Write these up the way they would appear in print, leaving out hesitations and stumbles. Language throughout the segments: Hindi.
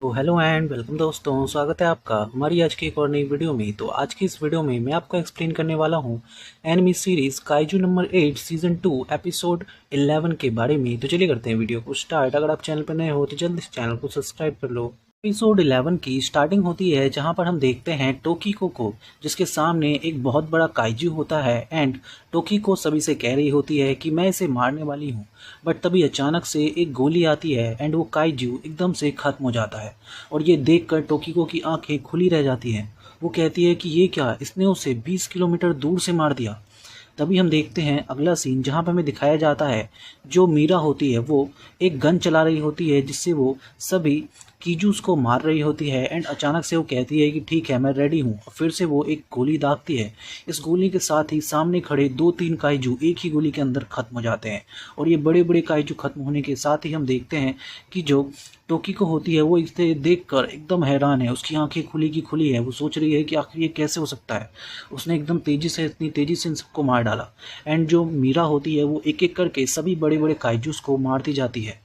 तो हेलो एंड वेलकम दोस्तों, स्वागत है आपका हमारी आज की एक और नई वीडियो में। तो आज की इस वीडियो में मैं आपको एक्सप्लेन करने वाला हूँ enemy series kaiju number 8 season 2 episode 11 के बारे में। तो चलिए करते हैं वीडियो को स्टार्ट। अगर आप चैनल पर नए हो तो जल्दी से चैनल को सब्सक्राइब कर लो। एपिसोड 11 की स्टार्टिंग होती है जहां पर हम देखते हैं टोकीको को, जिसके सामने एक बहुत बड़ा काइजू होता है एंड टोकीको सभी से कह रही होती है कि मैं इसे मारने वाली हूं। बट तभी अचानक से एक गोली आती है एंड वो काइजू एकदम से खत्म हो जाता है और ये देखकर टोकीको की आंखें खुली रह जाती हैं। वो कहती है कि ये क्या, इसने उसे 20 किलोमीटर दूर से मार दिया। तभी हम देखते हैं अगला सीन जहाँ पर हमें दिखाया जाता है जो मीरा होती है वो एक गन चला रही होती है जिससे वो सभी कीजूस को मार रही होती है एंड अचानक से वो कहती है कि ठीक है मैं रेडी हूँ। और फिर से वो एक गोली दागती है। इस गोली के साथ ही सामने खड़े 2-3 काइजू एक ही गोली के अंदर खत्म हो जाते हैं और ये बड़े बड़े काइजू खत्म होने के साथ ही हम देखते हैं कि जो टोकीको होती है वो इसे देखकर एकदम हैरान है। उसकी आंखें खुली की खुली है। वो सोच रही है कि आखिर ये कैसे हो सकता है। उसने एकदम तेजी से इतनी तेजी से इन सबको मार डाला एंड जो मीरा होती है वो एक एक करके सभी बड़े बड़े काइजूस को मारती जाती है।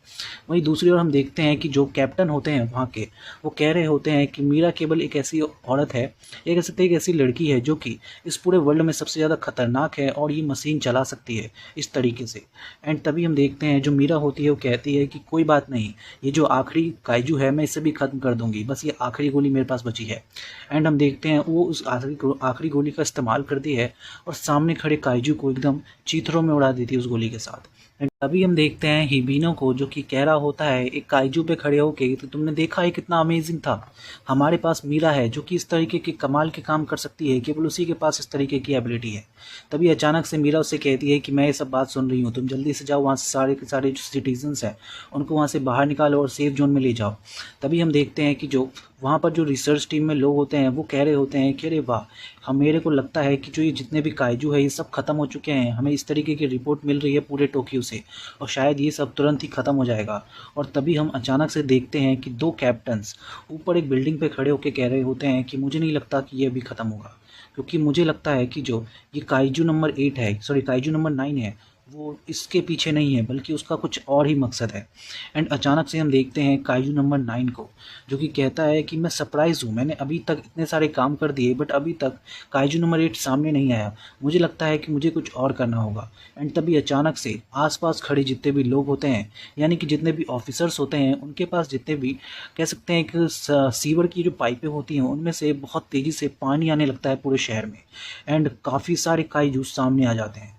वहीं दूसरी ओर हम देखते हैं कि जो कैप्टन होते हैं वहाँ के, वो कह रहे होते हैं कि मीरा केवल एक ऐसी औरत है, एक ऐसी लड़की है जो कि इस पूरे वर्ल्ड में सबसे ज़्यादा खतरनाक है और ये मशीन चला सकती है इस तरीके से। एंड तभी हम देखते हैं जो मीरा होती है वो कहती है कि कोई बात नहीं, ये जो आखिरी काइजू है मैं इसे भी खत्म कर दूंगी, बस ये आखिरी गोली मेरे पास बची है। एंड हम देखते हैं वो उस आखिरी गोली का इस्तेमाल करती है और सामने खड़े काइजू को एकदम चीथड़ों में उड़ा देती है उस गोली के साथ। एंड तभी हम देखते हैं हिबिनो को जो कि कह रहा होता है एक काइजू पे खड़े होके, तो तुमने देखा है कितना अमेजिंग था। हमारे पास मीरा है जो कि इस तरीके के कमाल के काम कर सकती है, केवल उसी के पास इस तरीके की एबिलिटी है। तभी अचानक से मीरा उससे कहती है कि मैं ये सब बात सुन रही हूँ, तुम जल्दी से जाओ वहाँ से सारे के सारे जो सिटीजन्स हैं उनको वहाँ से बाहर निकालो और सेफ जोन में ले जाओ। तभी हम देखते हैं कि जो वहाँ पर जो रिसर्च टीम में लोग होते हैं वो कह रहे होते हैं कि अरे वाह, हम मेरे को लगता है कि जो ये जितने भी काइजू है ये सब खत्म हो चुके हैं। हमें इस तरीके की रिपोर्ट मिल रही है पूरे टोक्यो से और शायद ये सब तुरंत ही ख़त्म हो जाएगा। और तभी हम अचानक से देखते हैं कि दो कैप्टन्स ऊपर एक बिल्डिंग पे खड़े होकर कह रहे होते हैं कि मुझे नहीं लगता कि ये अभी ख़त्म होगा, क्योंकि मुझे लगता है कि जो ये काइजू नंबर 8 है, सॉरी काइजू नंबर 9 है, वो इसके पीछे नहीं है बल्कि उसका कुछ और ही मकसद है। एंड अचानक से हम देखते हैं काइजू नंबर 9 को जो कि कहता है कि मैं सरप्राइज़ हूँ, मैंने अभी तक इतने सारे काम कर दिए बट अभी तक काइजू नंबर 8 सामने नहीं आया, मुझे लगता है कि मुझे कुछ और करना होगा। एंड तभी अचानक से आसपास खड़े जितने भी लोग होते हैं, यानी कि जितने भी ऑफिसर्स होते हैं, उनके पास जितने भी कह सकते हैं कि सीवर की जो पाइपें होती हैं उनमें से बहुत तेज़ी से पानी आने लगता है पूरे शहर में एंड काफ़ी सारे काइजू सामने आ जाते हैं।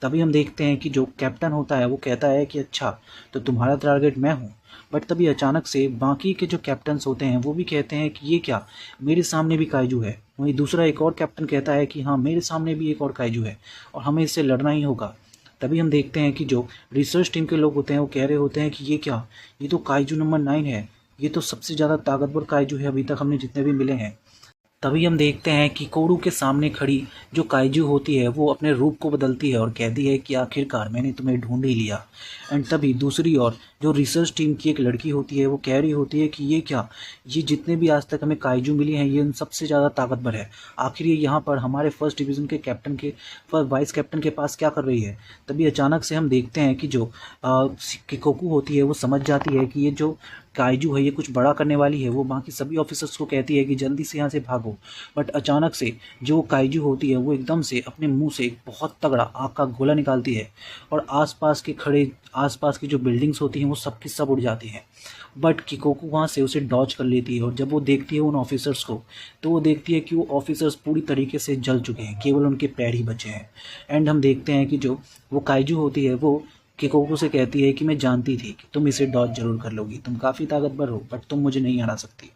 तभी हम देखते हैं कि जो कैप्टन होता है वो कहता है कि अच्छा, तो तुम्हारा टारगेट मैं हूँ। बट तभी अचानक से बाकी के जो कैप्टन्स होते हैं वो भी कहते हैं कि ये क्या, मेरे सामने भी काइजू है। वहीं दूसरा एक और कैप्टन कहता है कि हाँ, मेरे सामने भी एक और काइजू है और हमें इससे लड़ना ही होगा। तभी हम देखते हैं कि जो रिसर्च टीम के लोग होते हैं वो कह रहे होते हैं कि ये क्या, ये तो काइजू नंबर 9 है, ये तो सबसे ज़्यादा ताकतवर काइजू है अभी तक हमने जितने भी मिले हैं। तभी हम देखते हैं कि कोरू के सामने खड़ी जो काइजू होती है वो अपने रूप को बदलती है और कहती है कि आखिरकार मैंने तुम्हें ढूंढ ही लिया। एंड तभी दूसरी ओर जो रिसर्च टीम की एक लड़की होती है वो कह रही होती है कि ये क्या, ये जितने भी आज तक हमें काइजू मिली हैं ये उन सबसे ज़्यादा ताकतवर है। आखिर ये यहाँ पर हमारे फर्स्ट डिवीज़न के कैप्टन के वाइस कैप्टन के पास क्या कर रही है। तभी अचानक से हम देखते हैं कि जो किकोकू होती है वो समझ जाती है कि ये जो काइजू है ये कुछ बड़ा करने वाली है। वो बाकी सभी ऑफिसर्स को कहती है कि जल्दी से यहाँ से भागो। बट अचानक से जो काइजू होती है वो एकदम से अपने मुंह से एक बहुत तगड़ा आग का गोला निकालती है और आसपास की जो बिल्डिंग्स होती हैं वो सब की सब उड़ जाती हैं। बट किकोकू वहाँ से उसे डॉज कर लेती है और जब वो देखती है उन ऑफिसर्स को, तो वो देखती है कि वो ऑफिसर्स पूरी तरीके से जल चुके हैं, केवल उनके पैर ही बचे हैं। एंड हम देखते हैं कि जो वो काइजू होती है वो किकोकू से कहती है कि मैं जानती थी कि तुम इसे डॉज जरूर कर लोगी, तुम काफ़ी ताकतवर हो बट तुम मुझे नहीं हरा सकती।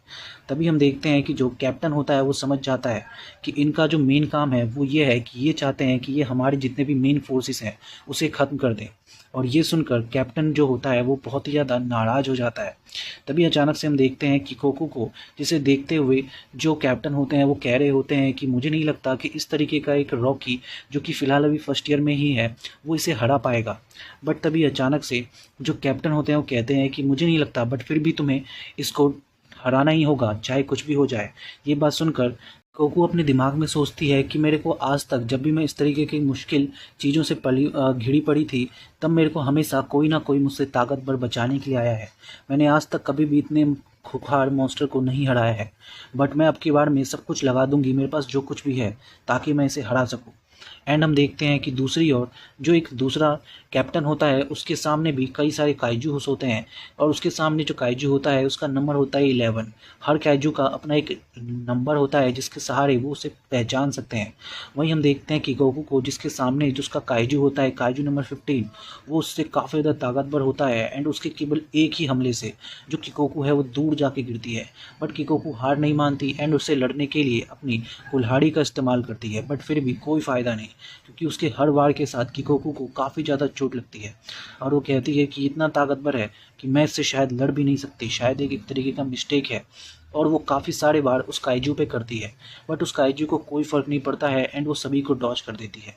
तभी हम देखते हैं कि जो कैप्टन होता है वो समझ जाता है कि इनका जो मेन काम है वो ये है कि ये चाहते हैं कि ये हमारे जितने भी मेन फोर्सेस हैं उसे ख़त्म कर दें। और ये सुनकर कैप्टन जो होता है वो बहुत ही ज़्यादा नाराज़ हो जाता है। तभी अचानक से हम देखते हैं कि कोको को, जिसे देखते हुए जो कैप्टन होते हैं वो कह रहे होते हैं कि मुझे नहीं लगता कि इस तरीके का एक रॉकी जो कि फ़िलहाल अभी फर्स्ट ईयर में ही है वो इसे हरा पाएगा। बट तभी अचानक से जो कैप्टन होते हैं वो कहते हैं कि मुझे नहीं लगता, बट फिर भी तुम्हें इसको हराना ही होगा चाहे कुछ भी हो जाए। ये बात सुनकर कोको अपने दिमाग में सोचती है कि मेरे को आज तक जब भी मैं इस तरीके की मुश्किल चीज़ों से घिरी पड़ी थी, तब मेरे को हमेशा कोई ना कोई मुझसे ताकतवर बचाने के लिए आया है। मैंने आज तक कभी भी इतने खूंखार मॉन्स्टर को नहीं हराया है, बट मैं अब की बार में सब कुछ लगा दूंगी, मेरे पास जो कुछ भी है, ताकि मैं इसे हरा सकूं। एंड हम देखते हैं कि दूसरी ओर जो एक दूसरा कैप्टन होता है, उसके सामने भी कई सारे काइजूस होते हैं, और उसके सामने जो काइजू होता है उसका नंबर होता है 11। हर काइजू का अपना एक नंबर होता है जिसके सहारे वो उसे पहचान सकते हैं। वहीं हम देखते हैं कि गोकू को, जिसके सामने जो उसका काइजू होता है, काइजू नंबर 15, वो उससे काफ़ी ज़्यादा ताकतवर होता है। एंड उसके केवल एक ही हमले से जो किकोकू है वो दूर जाके गिरती है, बट किकोकू हार नहीं मानती एंड उससे लड़ने के लिए अपनी कुल्हाड़ी का इस्तेमाल करती है। बट फिर भी कोई फ़ायदा नहीं, क्योंकि उसके हर वार के साथ किकोकू को काफ़ी ज़्यादा चोट लगती है, और वो कहती है कि इतना ताकतवर है कि मैं इससे शायद लड़ भी नहीं सकती, शायद एक तरीके का मिस्टेक है। और वो काफ़ी सारे बार उस काइजू पे करती है, बट उस काइजू को कोई फ़र्क नहीं पड़ता है एंड वो सभी को डॉज कर देती है।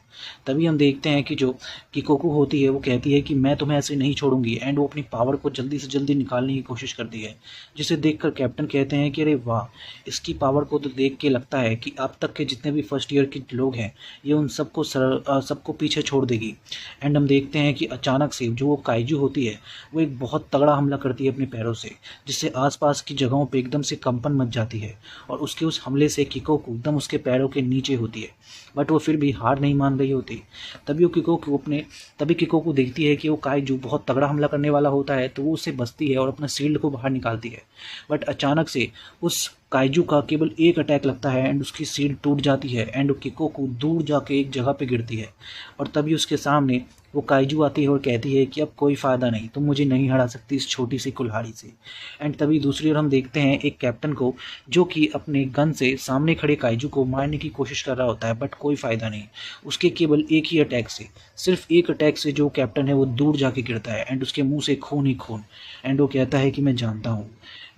तभी हम देखते हैं कि जो किकोकू होती है वो कहती है कि मैं तुम्हें ऐसे नहीं छोड़ूंगी, एंड वो अपनी पावर को जल्दी से जल्दी निकालने की कोशिश करती है, जिसे देखकर कैप्टन कहते हैं कि अरे वाह, इसकी पावर को तो देख के लगता है कि अब तक के जितने भी फर्स्ट ईयर के लोग हैं, ये उन सबको पीछे छोड़ देगी। एंड हम देखते हैं कि अचानक से जो वो काइजू होती है वो एक बहुत तगड़ा हमला करती है अपने पैरों से, जिससे आसपास की जगहों पे एकदम से कंपन मच जाती है, और उसके उस हमले से किकोकू एकदम उसके पैरों के नीचे होती है। बट वो फिर भी हार नहीं मान रही होती। तभी किकोकू देखती है कि वो काइजू बहुत तगड़ा हमला करने वाला होता है, तो वो उससे बचती है और अपना शील्ड को बाहर निकालती है। बट अचानक से उस काइजू का केवल एक अटैक लगता है एंड उसकी शील्ड टूट जाती है, एंड किकोकू दूर जाके एक जगह पे गिरती है। और तभी उसके सामने वो काइजू आती है और कहती है कि अब कोई फ़ायदा नहीं, तुम मुझे नहीं हरा सकती इस छोटी सी कुल्हाड़ी से। एंड तभी दूसरी ओर हम देखते हैं एक कैप्टन को, जो कि अपने गन से सामने खड़े काइजू को मारने की कोशिश कर रहा होता है, बट कोई फ़ायदा नहीं। उसके केवल एक ही अटैक से, सिर्फ एक अटैक से जो कैप्टन है वो दूर जाके गिरता है, एंड उसके मुंह से खून ही खून। एंड वो कहता है कि मैं जानता हूँ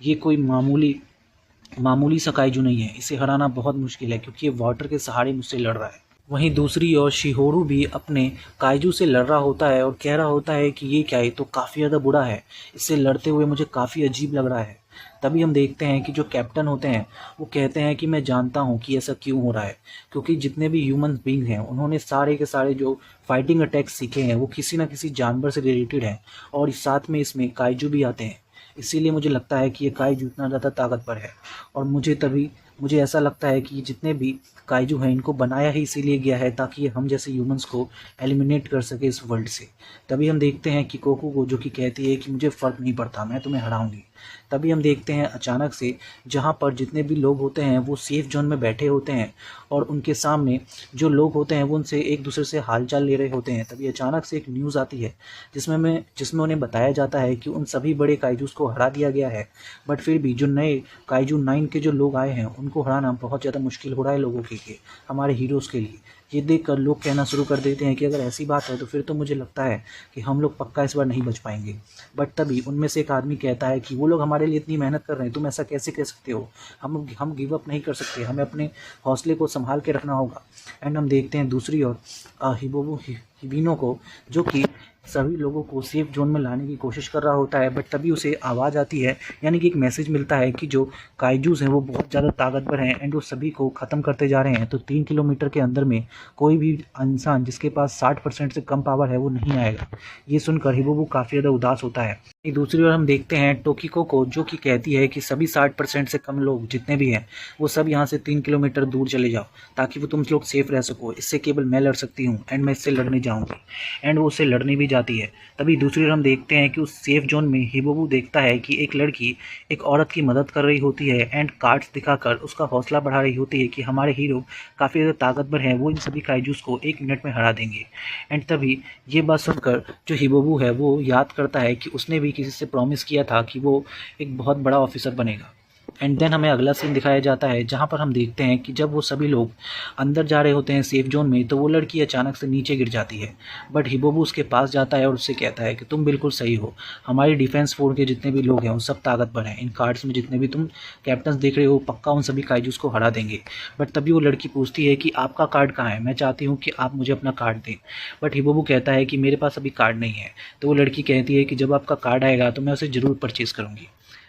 ये कोई मामूली सा काइजू नहीं है, इसे हराना बहुत मुश्किल है, क्योंकि ये वाटर के सहारे मुझसे लड़ रहा है। वहीं दूसरी ओर शिहोरू भी अपने काइजू से लड़ रहा होता है और कह रहा होता है कि ये क्या है, तो काफ़ी ज़्यादा बुरा है, इससे लड़ते हुए मुझे काफ़ी अजीब लग रहा है। तभी हम देखते हैं कि जो कैप्टन होते हैं वो कहते हैं कि मैं जानता हूँ कि ऐसा क्यों हो रहा है, क्योंकि जितने भी ह्यूमन बींग हैं उन्होंने सारे के सारे जो फाइटिंग अटैक्स सीखे हैं वो किसी न किसी जानवर से रिलेटेड हैं, और साथ में इसमें काइजू भी आते हैं। इसीलिए मुझे लगता है कि ये काइजू इतना ज़्यादा ताकतवर है, और मुझे ऐसा लगता है कि जितने भी काइजू हैं इनको बनाया ही इसीलिए गया है ताकि ये हम जैसे ह्यूमंस को एलिमिनेट कर सके इस वर्ल्ड से। तभी हम देखते हैं कि कोको को, जो कि कहती है कि मुझे फ़र्क नहीं पड़ता, मैं तुम्हें हराऊंगी। तभी हम देखते हैं अचानक से जहाँ पर जितने भी लोग होते हैं वो सेफ जोन में बैठे होते हैं, और उनके सामने जो लोग होते हैं वो उनसे एक दूसरे से हालचाल ले रहे होते हैं। तभी अचानक से एक न्यूज़ आती है जिसमें उन्हें बताया जाता है कि उन सभी बड़े काइजूस को हरा दिया गया है, बट फिर भी जो नए काइजू 9 के जो लोग आए हैं उनको हराना बहुत ज़्यादा मुश्किल हो रहा है लोगों के लिए, हमारे हीरोज़ के लिए। ये देखकर लोग कहना शुरू कर देते हैं कि अगर ऐसी बात है तो फिर तो मुझे लगता है कि हम लोग पक्का इस बार नहीं बच पाएंगे। बट तभी उनमें से एक आदमी कहता है कि वो लोग हमारे लिए इतनी मेहनत कर रहे हैं, तुम ऐसा कैसे कह सकते हो, हम गिव अप नहीं कर सकते, हमें अपने हौसले को संभाल के रखना होगा। एंड हम देखते हैं दूसरी ओर हिबिनो को, जो कि सभी लोगों को सेफ जोन में लाने की कोशिश कर रहा होता है, बट तभी उसे आवाज़ आती है, यानी कि एक मैसेज मिलता है कि जो काइजूस हैं वो बहुत ज़्यादा ताकतवर हैं एंड वो सभी को ख़त्म करते जा रहे हैं, तो 3 किलोमीटर के अंदर में कोई भी इंसान जिसके पास 60% से कम पावर है वो नहीं आएगा। ये सुनकर हिबोबू काफ़ी ज़्यादा उदास होता है। दूसरी ओर हम देखते हैं टोकिको को, जो कि कहती है कि सभी 60% से कम लोग जितने भी हैं वो सब यहाँ से 3 किलोमीटर दूर चले जाओ, ताकि वो तुम लोग सेफ रह सको, इससे केवल मैं लड़ सकती हूँ एंड मैं इससे लड़ने जाऊँगी। एंड वो उससे लड़ने भी जाती है। तभी दूसरी ओर हम देखते हैं कि उस सेफ जोन में हिबोबू देखता है कि एक लड़की एक औरत की मदद कर रही होती है एंड कार्ड्स दिखाकर उसका हौसला बढ़ा रही होती है कि हमारे हीरो काफ़ी ज़्यादा ताकतवर हैं, वो इन सभी काइजूस को 1 मिनट में हरा देंगे। एंड तभी ये बात सुनकर जो हिबोबू है वो याद करता है कि उसने भी किसी से प्रॉमिस किया था कि वो एक बहुत बड़ा ऑफिसर बनेगा। एंड देन हमें अगला सीन दिखाया जाता है, जहाँ पर हम देखते हैं कि जब वो सभी लोग अंदर जा रहे होते हैं सेफ जोन में, तो वो लड़की अचानक से नीचे गिर जाती है। बट हिबोबू उसके पास जाता है और उससे कहता है कि तुम बिल्कुल सही हो, हमारी डिफेंस फोर्स के जितने भी लोग हैं वो सब ताकतवर हैं, इन कार्ड्स में जितने भी तुम कैप्टन्स देख रहे हो पक्का उन सभी काइजूस को हरा देंगे। बट तभी वो लड़की पूछती है कि आपका कार्ड कहाँ है, मैं चाहती हूँ कि आप मुझे अपना कार्ड दें। बट हिबोबू कहता है कि मेरे पास अभी कार्ड नहीं है। तो वो लड़की कहती है कि जब आपका कार्ड आएगा तो मैं उसे ज़रूर परचेज़ करूँगी।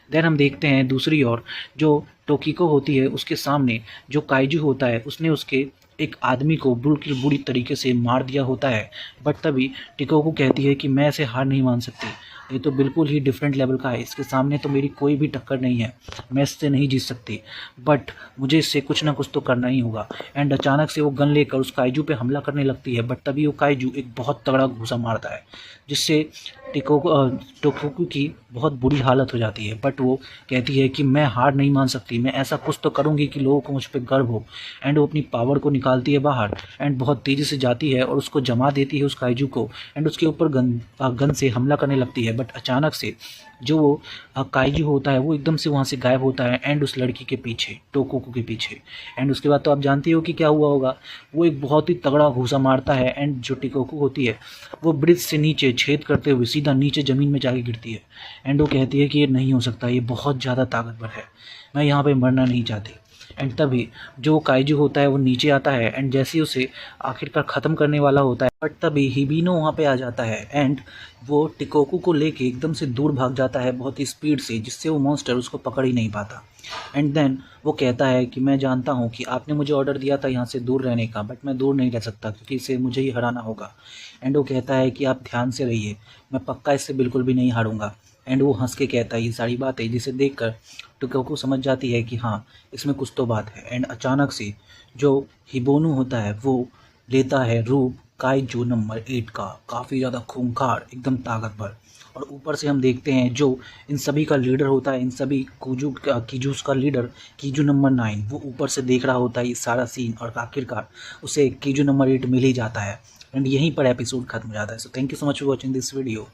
देन हम देखते हैं दूसरी ओर जो टोकिको होती है उसके सामने जो काइजू होता है उसने उसके एक आदमी को बिल्कुल बुरी तरीके से मार दिया होता है। बट तभी टिकोको कहती है कि मैं इसे हार नहीं मान सकती, ये तो बिल्कुल ही डिफरेंट लेवल का है, इसके सामने तो मेरी कोई भी टक्कर नहीं है, मैं इससे नहीं जीत सकती, बट मुझे इससे कुछ ना कुछ तो करना ही होगा। एंड अचानक से वो गन लेकर उस काइजू पे हमला करने लगती है। बट तभी वो काइजू एक बहुत तगड़ा घूंसा मारता है जिससे टोकोको की बहुत बुरी हालत हो जाती है। बट वो कहती है कि मैं हार नहीं मान सकती, मैं ऐसा कुछ तो करूँगी कि लोगों को मुझ पर गर्व हो। एंड वो अपनी पावर को निकालती है बाहर एंड बहुत तेज़ी से जाती है और उसको जमा देती है उस काइजू को एंड उसके ऊपर गन से हमला करने लगती है। बट अचानक से जो वो काइजू होता है वो एकदम से वहाँ से गायब होता है एंड उस लड़की के पीछे, टोकोको के पीछे। एंड उसके बाद तो आप जानती हो कि क्या हुआ होगा, वो एक बहुत ही तगड़ा घूंसा मारता है एंड जो टिकोको होती है वो ब्रिज से नीचे छेद करते हुए सीधा नीचे ज़मीन में जाके गिरती है। एंड वो कहती है कि ये नहीं हो सकता, ये बहुत ज़्यादा ताकतवर है, मैं यहाँ पे मरना नहीं चाहती। एंड तभी जो काइजू होता है वो नीचे आता है एंड जैसे ही उसे आखिरकार ख़त्म करने वाला होता है, बट तभी हिबिनो वहाँ पे आ जाता है एंड वो टिकोको को लेके एकदम से दूर भाग जाता है बहुत ही स्पीड से, जिससे वो मॉन्स्टर उसको पकड़ ही नहीं पाता। एंड देन वो कहता है कि मैं जानता हूँ कि आपने मुझे ऑर्डर दिया था यहाँ से दूर रहने का, बट मैं दूर नहीं रह सकता क्योंकि इसे मुझे ही हराना होगा। एंड वो कहता है कि आप ध्यान से रहिए, मैं पक्का इससे बिल्कुल भी नहीं हारूंगा। एंड वो हंस के कहता है ये सारी बातें, जिसे देखकर टोकोको समझ जाती है कि हाँ इसमें कुछ तो बात है। एंड अचानक से जो हिबोनू होता है वो लेता है रूप काइजू नंबर 8 का, काफ़ी ज़्यादा खूंखार, एकदम ताकतवर। और ऊपर से हम देखते हैं जो इन सभी का लीडर होता है, इन सभी कीजूस का लीडर कीजू नंबर 9, वो ऊपर से देख रहा होता है ये सारा सीन और आखिरकार उसे कीजू नंबर 8 मिल ही जाता है। एंड यहीं पर एपिसोड खत्म हो जाता है। So thank you so much for watching this video.